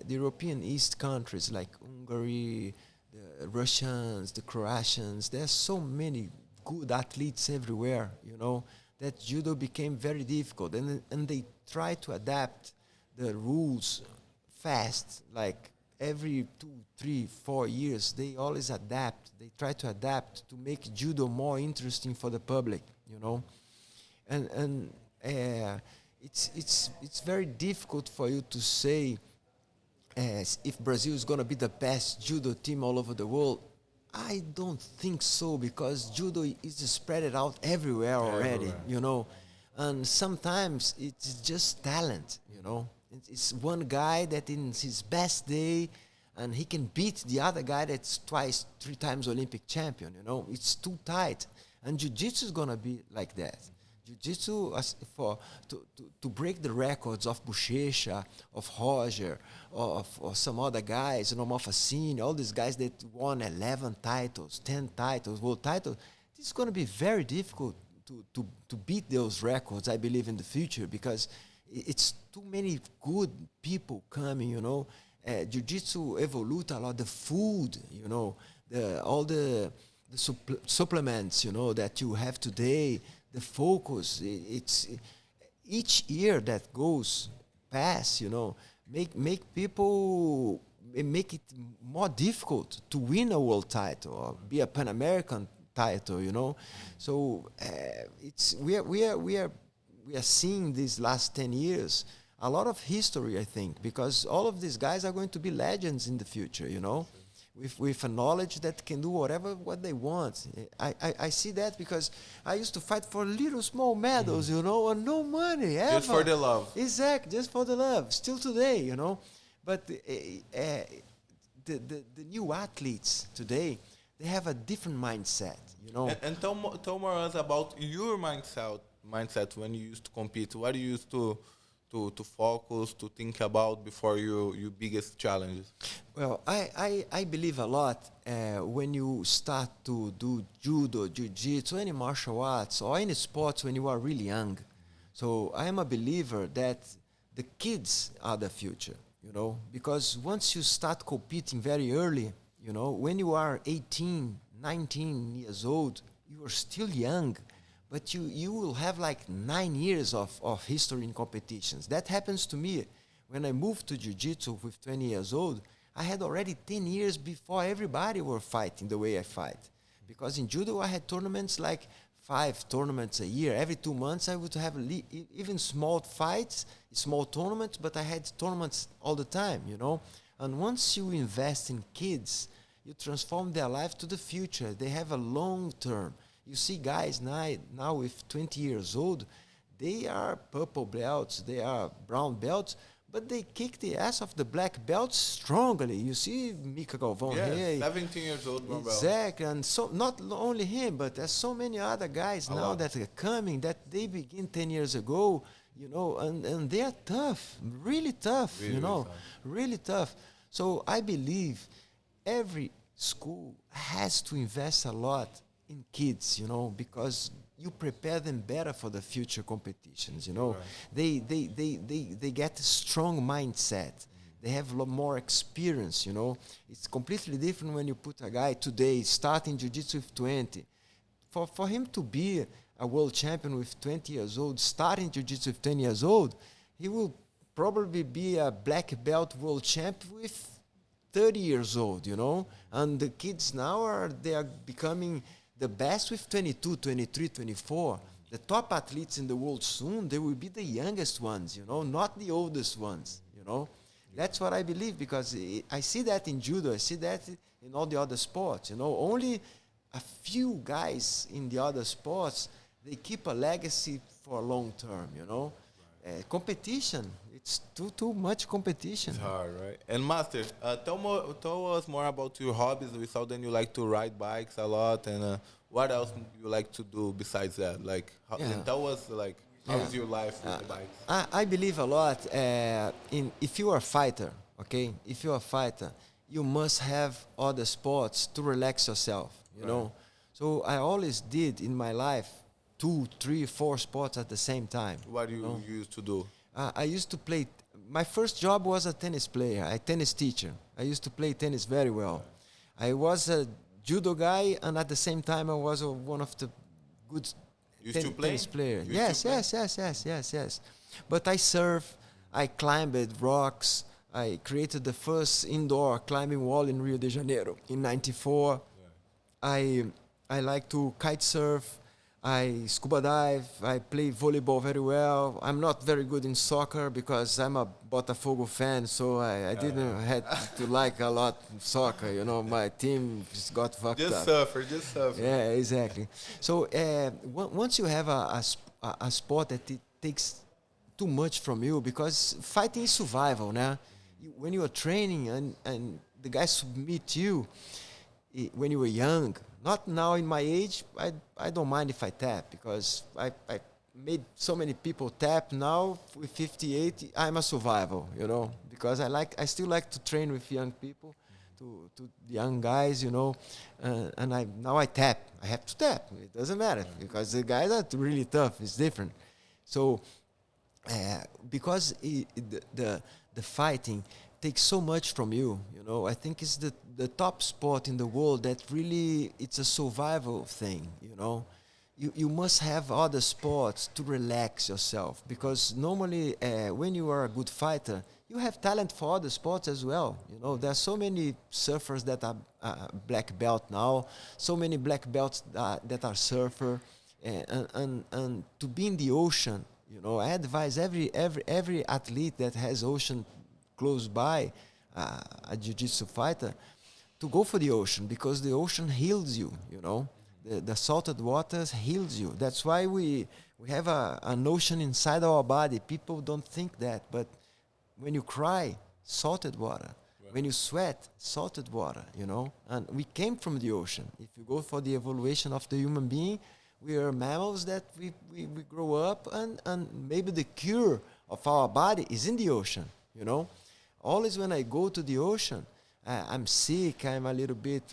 B: European East countries like Hungary, the Russians, the Croatians, there's so many good athletes everywhere, you know, that judo became very difficult. And they try to adapt the rules fast, like every 2, 3, 4 years, they always adapt. They try to adapt to make judo more interesting for the public, you know. And it's very difficult for you to say if Brazil is going to be the best judo team all over the world. I don't think so, because judo is spread out everywhere already, you know. And sometimes it's just talent, you know. It's one guy that in his best day, and he can beat the other guy that's 2, 3 times Olympic champion, you know. It's too tight. And jiu-jitsu is going to be like that. Jiu-jitsu, to break the records of Bochecha, of Roger, or some other guys, you know, Mofacini, all these guys that won 11 titles, 10 titles, world titles, it's going to be very difficult to beat those records, I believe, in the future, because it's too many good people coming, you know. Jiu-jitsu evolved a lot, the food, you know, all the supplements, you know, that you have today, the focus, it's each year that goes past, you know, make people, make it more difficult to win a world title or be a Pan American title, you know. So we are seeing these last 10 years a lot of history, I think, because all of these guys are going to be legends in the future, you know. with a knowledge that can do what they want. I see that because I used to fight for little small medals, you know, and no money ever.
A: Just for the love.
B: Exactly, just for the love. Still today, you know. But the new athletes today, they have a different mindset, you know.
A: And tell more us about your mindset when you used to compete. What you used to focus, to think about before your biggest challenges?
B: Well, I believe a lot when you start to do judo, jiu-jitsu, any martial arts, or any sports when you are really young. So I am a believer that the kids are the future, you know, because once you start competing very early, you know, when you are 18, 19 years old, you are still young, but you will have like 9 years of history in competitions. That happens to me. When I moved to jiu-jitsu with 20 years old, I had already 10 years before everybody were fighting the way I fight. Because in judo, I had tournaments like 5 tournaments a year. Every 2 months, I would have even small fights, small tournaments, but I had tournaments all the time, you know. And once you invest in kids, you transform their life to the future. They have a long term. You see guys now with 20 years old, they are purple belts, they are brown belts, but they kick the ass of the black belts strongly. You see Mika Galvão here.
A: 17 years old, brown belt.
B: Exactly, and so not only him, but there's so many other guys now that are coming that they begin 10 years ago, you know, and they are tough, really tough, really, you know, really tough. So I believe every school has to invest a lot in kids, you know, because you prepare them better for the future competitions, you know. Right. They get a strong mindset. They have a lot more experience, you know. It's completely different when you put a guy today starting jiu-jitsu with 20. For him to be a world champion with 20 years old, starting jiu-jitsu with 10 years old, he will probably be a black belt world champion with 30 years old, you know. And the kids now they are becoming the best with 22, 23, 24. The top athletes in the world soon, they will be the youngest ones, you know, not the oldest ones, you know. That's what I believe, because I see that in judo, I see that in all the other sports, you know. Only a few guys in the other sports, they keep a legacy for a long term, you know. Competition, it's too much competition.
A: It's hard, right? And Master, tell us more about your hobbies. We saw that you like to ride bikes a lot, and what else you like to do besides that? Like, and tell us, like, how is your life with the bikes?
B: I believe a lot if you are a fighter, okay? If you're a fighter, you must have other sports to relax yourself, you know? So I always did in my life 2, 3, 4 sports at the same time.
A: What do you used to do?
B: I used to play. My first job was a tennis player, a tennis teacher. I used to play tennis very well. I was a judo guy, and at the same time, I was one of the good tennis players. Yes. But I surf, I climbed rocks. I created the first indoor climbing wall in Rio de Janeiro in '94. I like to kite surf. I scuba dive, I play volleyball very well. I'm not very good in soccer because I'm a Botafogo fan, so I didn't have to like a lot soccer, you know. My team just got fucked up.
A: Just suffer.
B: Yeah, exactly. So once you have a sport that it takes too much from you, because fighting is survival, now. When you are training and the guys submit you when you were young, not now in my age, I don't mind if I tap, because I made so many people tap. Now with 58, I'm a survival, you know, because I still like to train with young people, to young guys, you know, and now I tap. I have to tap. It doesn't matter, because the guys are really tough. It's different. So because the fighting takes so much from you, you know. I think it's the top sport in the world that really, it's a survival thing, you know. You must have other sports to relax yourself, because normally when you are a good fighter, you have talent for other sports as well, you know. There are so many surfers that are black belt now, so many black belts that are surfer, and to be in the ocean, you know. I advise every athlete that has ocean close by, a jiu-jitsu fighter, to go for the ocean, because the ocean heals you, you know. The salted waters heals you. That's why we have an ocean inside our body. People don't think that, but when you cry, salted water. Right. When you sweat, salted water, you know. And we came from the ocean. If you go for the evolution of the human being, we are mammals that we grow up, and maybe the cure of our body is in the ocean, you know. Always when I go to the ocean, I'm sick, I'm a little bit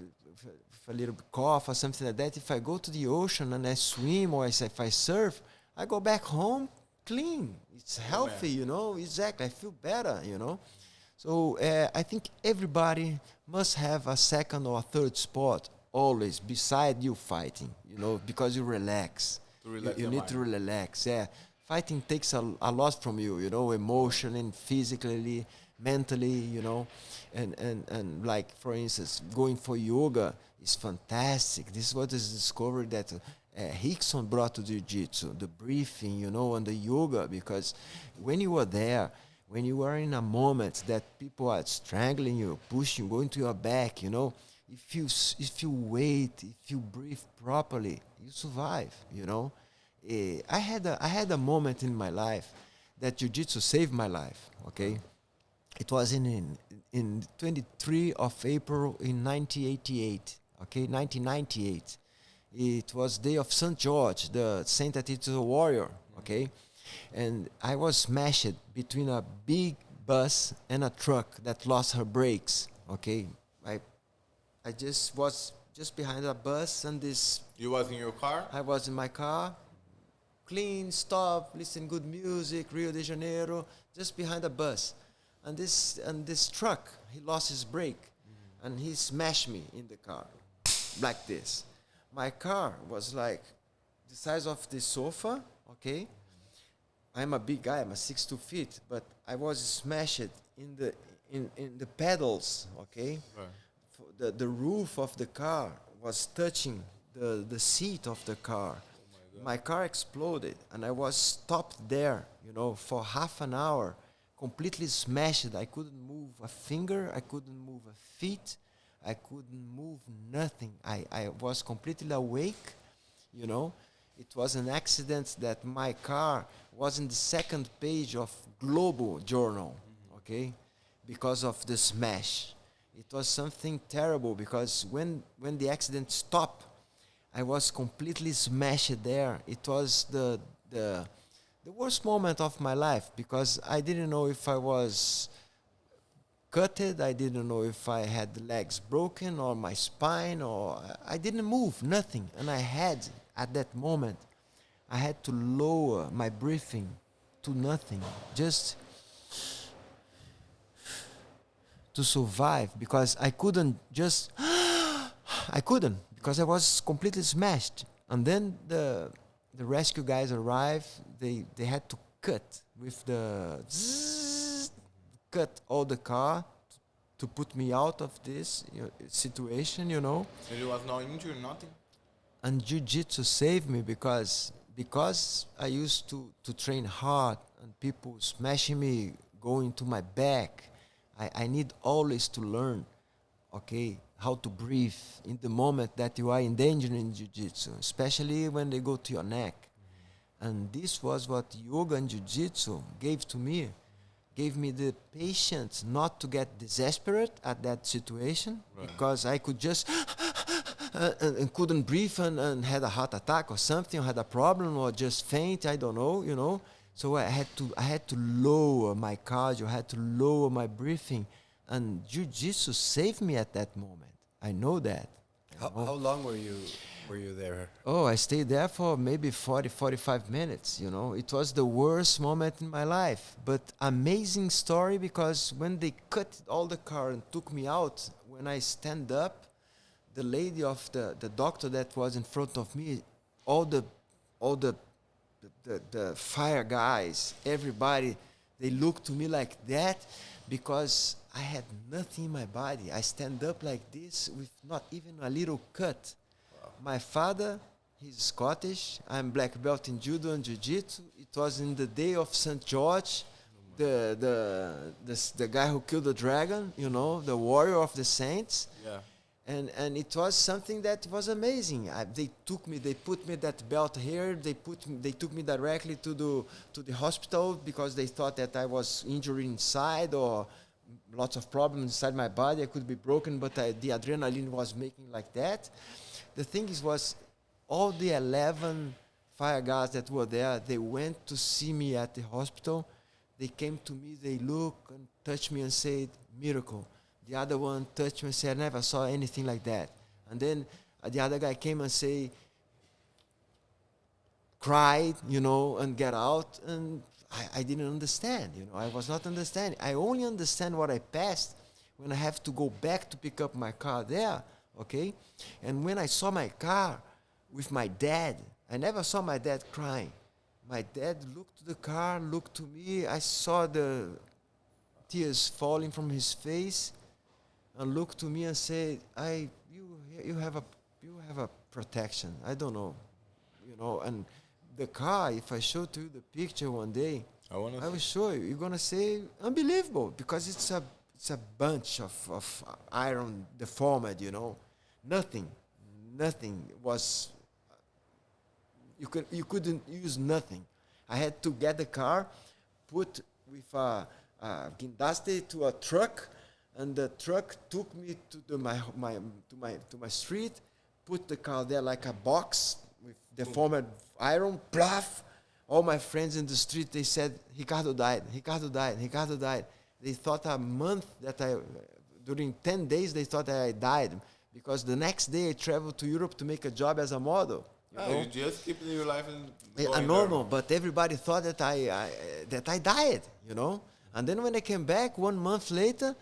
B: cough or something like that. If I go to the ocean and I swim, or if I surf, I go back home clean. It's healthy, you know. Exactly, I feel better, you know. So I think everybody must have a second or a third sport always beside you fighting, you know, because you relax. You need to relax. Yeah, fighting takes a lot from you, you know, emotionally, physically, mentally, you know, and like, for instance, going for yoga is fantastic. This is what is discovered that Rickson brought to Jiu-Jitsu, the breathing, you know, and the yoga, because when you are there, when you are in a moment that people are strangling you, pushing, going to your back, you know, if you wait, if you breathe properly, you survive, you know. I had a moment in my life that Jiu-Jitsu saved my life, okay? It was in 23 of April in 1988, okay, 1998. It was day of St. George, the Saint Attitude Warrior, okay? And I was smashed between a big bus and a truck that lost her brakes, okay? I just was just behind a bus, and this...
A: You was in your car?
B: I was in my car, clean, stop, listen good music, Rio de Janeiro, just behind a bus. And this truck, he lost his brake, and he smashed me in the car, like this. My car was like the size of the sofa, okay? I'm a big guy, I'm a 6'2" feet, but I was smashed in the pedals, okay? Right. The roof of the car was touching the seat of the car. Oh my car exploded, and I was stopped there, you know, for half an hour, completely smashed. I couldn't move a finger, I couldn't move a feet, I couldn't move nothing. I was completely awake, you know. It was an accident that my car was in the second page of Global Journal, okay, because of the smash. It was something terrible, because when the accident stopped, I was completely smashed there. It was the worst moment of my life, because I didn't know if I was gutted, I didn't know if I had the legs broken or my spine, or I didn't move, nothing. And at that moment, I had to lower my breathing to nothing, just to survive, because I couldn't just, because I was completely smashed. And then the rescue guys arrived, they had to cut with the cut all the car to put me out of this situation, you know.
A: And you was not injured, nothing?
B: And Jiu-Jitsu saved me, because I used to train hard, and people smashing me, going to my back. I need always to learn, okay, how to breathe in the moment that you are in danger in Jiu-Jitsu, especially when they go to your neck. And this was what yoga and Jiu-Jitsu gave to me. Gave me the patience not to get desperate at that situation, right, because I could just and couldn't breathe and had a heart attack or something, or had a problem, or just faint, I don't know, you know. So I had to lower my cardio, I had to lower my breathing, and Jiu-Jitsu saved me at that moment. I know that.
C: How long were you there?
B: Oh, I stayed there for maybe 45 minutes, you know. It was the worst moment in my life, but amazing story, because when they cut all the car and took me out, when I stand up, the lady of the doctor that was in front of me, all the fire guys, everybody, they looked to me like that, because I had nothing in my body. I stand up like this with not even a little cut. Wow. My father, he's Scottish. I'm black belt in judo and jiu-jitsu. It was in the day of St. George, the guy who killed the dragon, you know, the warrior of the saints. Yeah. And it was something that was amazing. They put me that belt here. They took me directly to the hospital because they thought that I was injured inside or lots of problems inside my body. I could be broken, but the adrenaline was making like that. The thing was all the 11 fire guards that were there, they went to see me at the hospital. They came to me, they looked and touched me and said, miracle. The other one touched me and said, I never saw anything like that. And then the other guy came and said, cried, and get out. And I didn't understand, I was not understanding. I only understand what I passed when I have to go back to pick up my car there, okay? And when I saw my car with my dad, I never saw my dad crying. My dad looked to the car, looked to me. I saw the tears falling from his face, and looked to me and said, you have a protection. I don't know, and the car, if I show to you the picture one day, I will show you. You're gonna say unbelievable because it's a bunch of iron deformed, Nothing was. You couldn't use nothing. I had to get the car, put with a guindaste to a truck, and the truck took me to my street, put the car there like a box with deformed iron, pluff. All my friends in the street, they said, Ricardo died. They thought a month during 10 days, they thought that I died because the next day I traveled to Europe to make a job as a model.
A: You just keep your life
B: normal, but everybody thought that I died, And then when I came back 1 month later,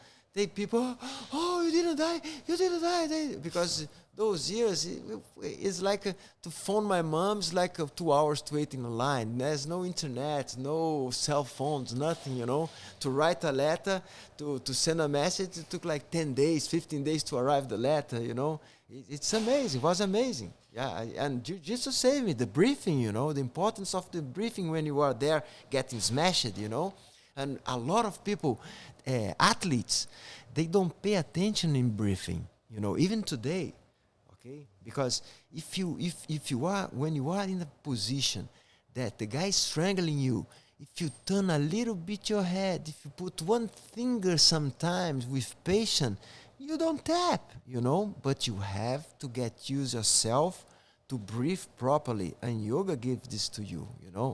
B: people, oh, you didn't die, because those years, it's like to phone my mom is like 2 hours to wait in a line. There's no internet, no cell phones, nothing, To write a letter, to send a message, it took like 10 days, 15 days to arrive the letter, It's amazing. It was amazing. Yeah, and Jiu-Jitsu saved me. The briefing, the importance of the briefing when you are there getting smashed, And a lot of people, athletes, they don't pay attention in briefing, even today, okay? Because if you are, when you are in a position that the guy is strangling you, if you turn a little bit your head, if you put one finger sometimes with patience, you don't tap, but you have to get used yourself to breathe properly, and yoga gives this to you,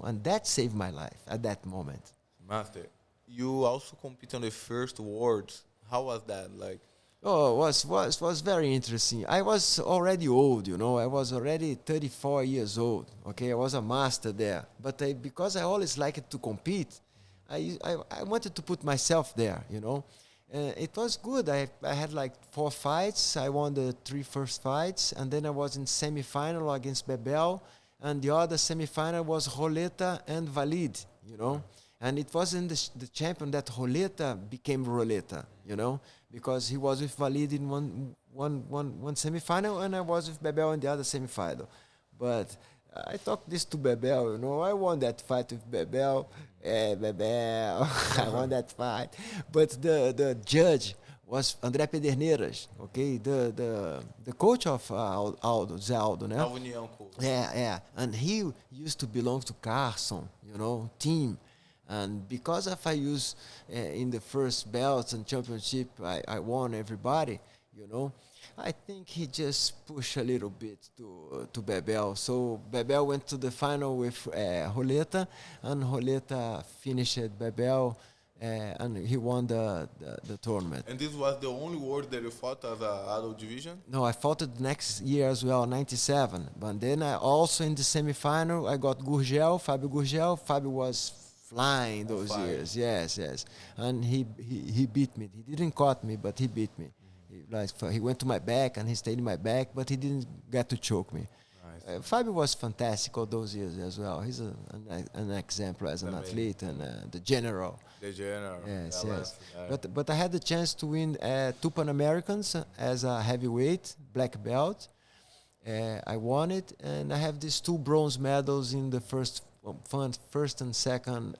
B: and that saved my life at that moment.
A: Master, you also compete on the first Worlds. How was that like?
B: Oh, it was very interesting. I was already old, I was already 34 years old. Okay, I was a master there, but because I always liked to compete, I wanted to put myself there, It was good. I had like 4 fights. I won the 3 first fights, and then I was in semi-final against Bebel, and the other semi-final was Roleta and Valide, And it wasn't the champion that Roleta became Roleta, because he was with Valide in one semi-final, and I was with Bebel in the other semi-final. But I talked this to Bebel, I won that fight with Bebel. Bebel, I won that fight. But the judge was André Pederneiras, okay? The coach of Zé Aldo, né? Yeah. And he used to belong to Carson, team. And because if I use in the first belts and championship, I won everybody, I think he just pushed a little bit to Bebel. So Bebel went to the final with Roleta, and Roleta finished Bebel, and he won the tournament.
A: And this was the only world that you fought as an adult division?
B: No, I fought it next year as well, 97. But then I also in the semi-final, I got Fábio Gurgel. Fábio was flying those years. Yes. And he beat me. He didn't caught me, but he beat me. He went to my back and he stayed in my back, but he didn't get to choke me. Nice. Fábio was fantastic all those years as well. He's an example as an athlete and the general.
A: The general.
B: Yes. But I had the chance to win 2 Pan Americans as a heavyweight black belt. I won it, and I have these 2 bronze medals in the first and second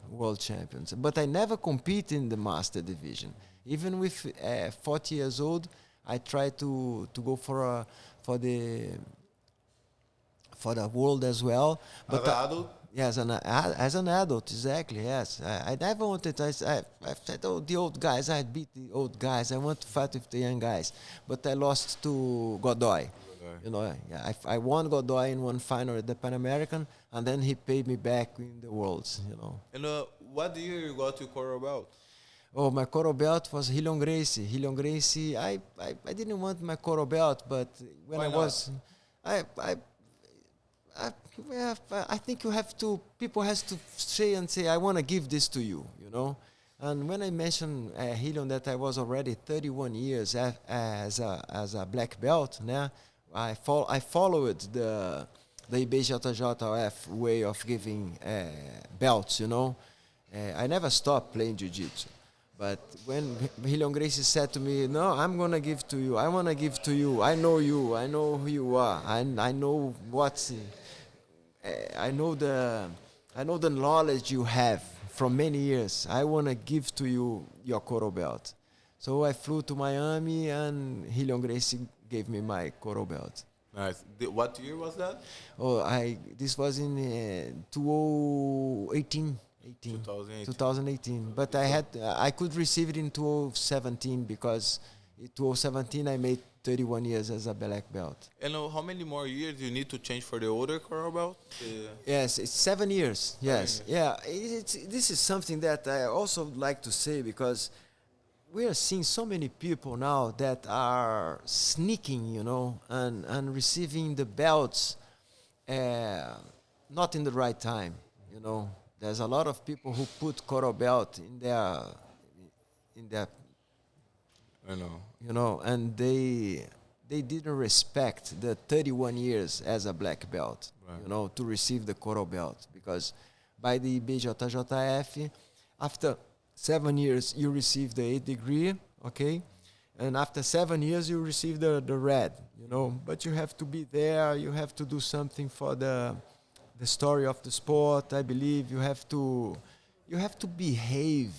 B: world champions. But I never compete in the master division. Even with 40 years old, I try to go for the world as well.
A: But as an adult?
B: Yes, as an adult, exactly. Yes, I never wanted. I said, oh, the old guys. I beat the old guys. I want to fight with the young guys, but I lost to Godoy. You know, yeah, I won Godoy in one final at the Pan American, and then he paid me back in the Worlds. You know.
A: And what year you got your coral belt?
B: Oh, my coral belt was Hillion Gracie. Hillion Gracie. I didn't want my coral belt, but when
A: Why
B: I
A: not?
B: was, I think people has to say, I want to give this to you, you know. And when I mentioned Hillion that I was already 31 years as a black belt, né? I followed the BJJWF way of giving belts, you know. I never stopped playing jiu-jitsu. But when Hillion Gracie said to me, no, I'm going to give to you. I want to give to you. I know you. I know who you are. I know what's... I know the knowledge you have from many years. I want to give to you your coral belt. So I flew to Miami, and Hillion Gracie gave me my coral belt.
A: Nice. What year was that?
B: Oh, this was in 2018. 2018. But I could receive it in 2017 because in 2017 I made 31 years as a black belt.
A: And how many more years you need to change for the older coral belt?
B: Yes, it's 7 years. Yes, yeah. This is something that I also like to say because we are seeing so many people now that are sneaking, you know, and receiving the belts not in the right time, you know. There's a lot of people who put coral belt in their
A: I know.
B: you know, and they didn't respect the 31 years as a black belt, right, you know, to receive the coral belt, because by the BJJWF, after 7 years you receive the 8th degree, okay, and after 7 years you receive the red, you know, but you have to be there, you have to do something for the story of the sport. I believe you have to behave,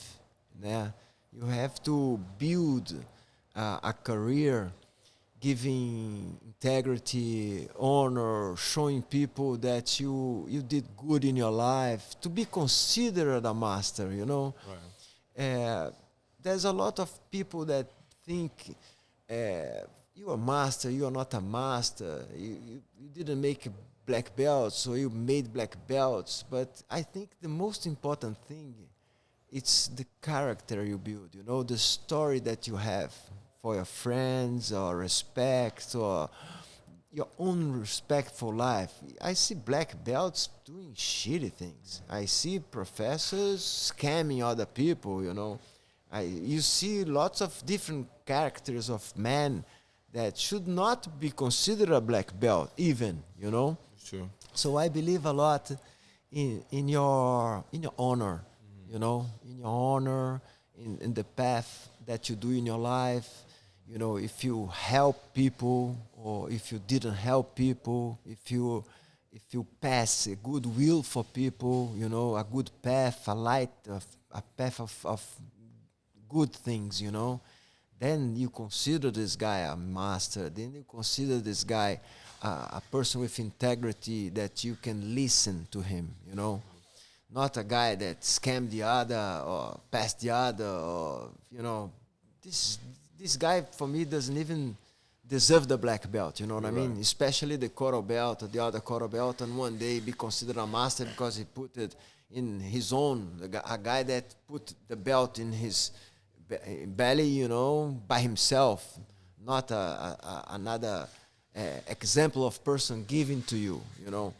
B: yeah. You have to build a career, giving integrity, honor, showing people that you did good in your life, to be considered a master, you know. Right. There's a lot of people that think you are master, you are not a master, you didn't make black belts, so you made black belts. But I think the most important thing, it's the character you build, you know, the story that you have for your friends, or respect, or your own respect for life. I see black belts doing shitty things. I see professors scamming other people, you know. You see lots of different characters of men that should not be considered a black belt even, you know.
A: Sure.
B: So I believe a lot in your honor, you know, in your honor, in the path that you do in your life. You know, if you help people or if you didn't help people, if you pass a good will for people, you know, a good path, a path of good things, you know, then you consider this guy a master. Then you consider this guy a person with integrity, that you can listen to him, you know. Not a guy that scammed the other or passed the other, or, you know, this guy for me doesn't even deserve the black belt, you know what I mean? Especially the coral belt or the other coral belt, and one day be considered a master because he put it in his own, a guy that put the belt in his belly, you know, by himself, not another example of person giving to you, you know.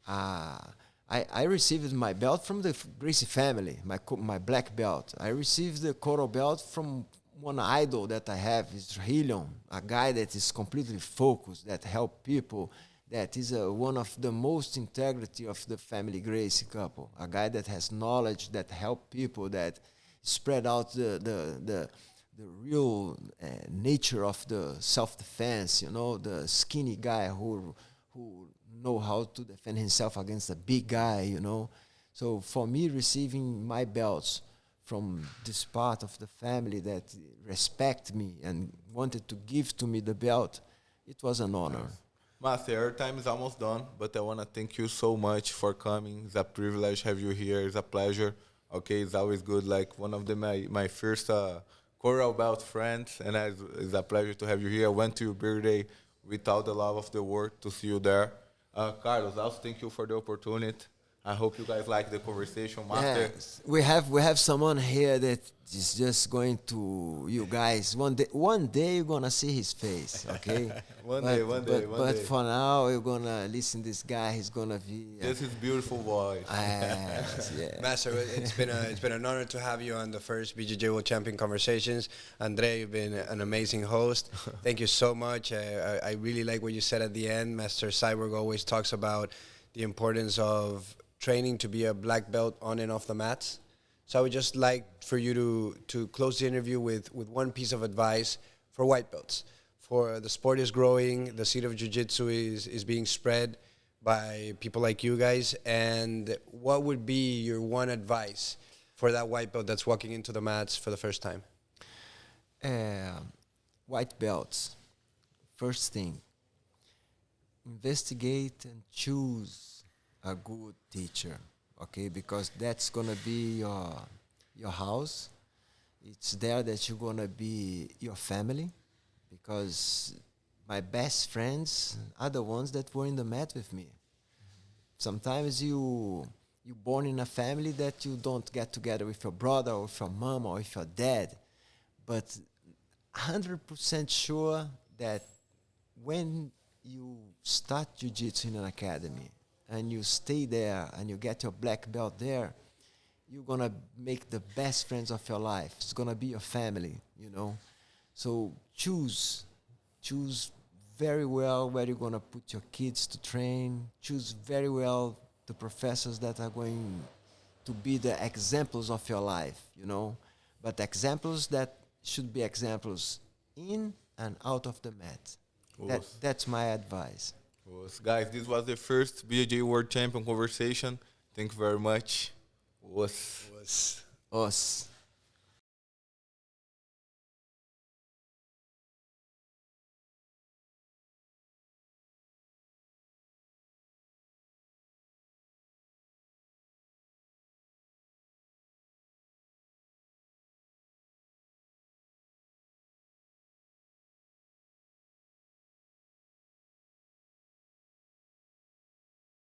B: I received my belt from the Gracie family, my black belt. I received the coral belt from one idol that I have, is Hillion, a guy that is completely focused, that help people, that is one of the most integrity of the family Gracie couple, a guy that has knowledge, that help people, that spread out the real nature of the self-defense, you know, the skinny guy who know how to defend himself against a big guy, you know. So for me, receiving my belts from this part of the family that respect me and wanted to give to me the belt, it was an honor.
A: Master, our time is almost done, but I want to thank you so much for coming. It's a privilege to have you here. It's a pleasure. Okay, it's always good. Like one of my first Coral Belt friends, and it's a pleasure to have you here. I went to your birthday with all the love of the world to see you there. Carlos, also thank you for the opportunity. I hope you guys like the conversation, Master.
B: Yes, we have someone here that is just going to you guys. One day you're gonna see his face, okay?
A: One day.
B: But for now, you're gonna listen. This guy, he's gonna be.
A: This is beautiful voice.
B: Yeah.
C: Master, it's been an honor to have you on the first BJJ World Champion Conversations. Andrés, you've been an amazing host. Thank you so much. I really like what you said at the end. Master Cyborg always talks about the importance of training to be a black belt on and off the mats. So I would just like for you to close the interview with one piece of advice for white belts. For the sport is growing, the seed of jiu-jitsu is being spread by people like you guys, and what would be your one advice for that white belt that's walking into the mats for the first time?
B: White belts, first thing, investigate and choose a good teacher, okay? Because that's gonna be your house. It's there that you're gonna be your family. Because my best friends are the ones that were in the mat with me. Sometimes you're born in a family that you don't get together with your brother or with your mom or with your dad. But 100% sure that when you start jiu-jitsu in an academy and you stay there and you get your black belt there, you're going to make the best friends of your life. It's going to be your family, you know. So choose very well where you're going to put your kids to train. Choose very well the professors that are going to be the examples of your life, you know. But examples that should be examples in and out of the mat. That's my advice.
A: Guys, this was the first BJJ World Champion conversation. Thank you very much.
B: Us.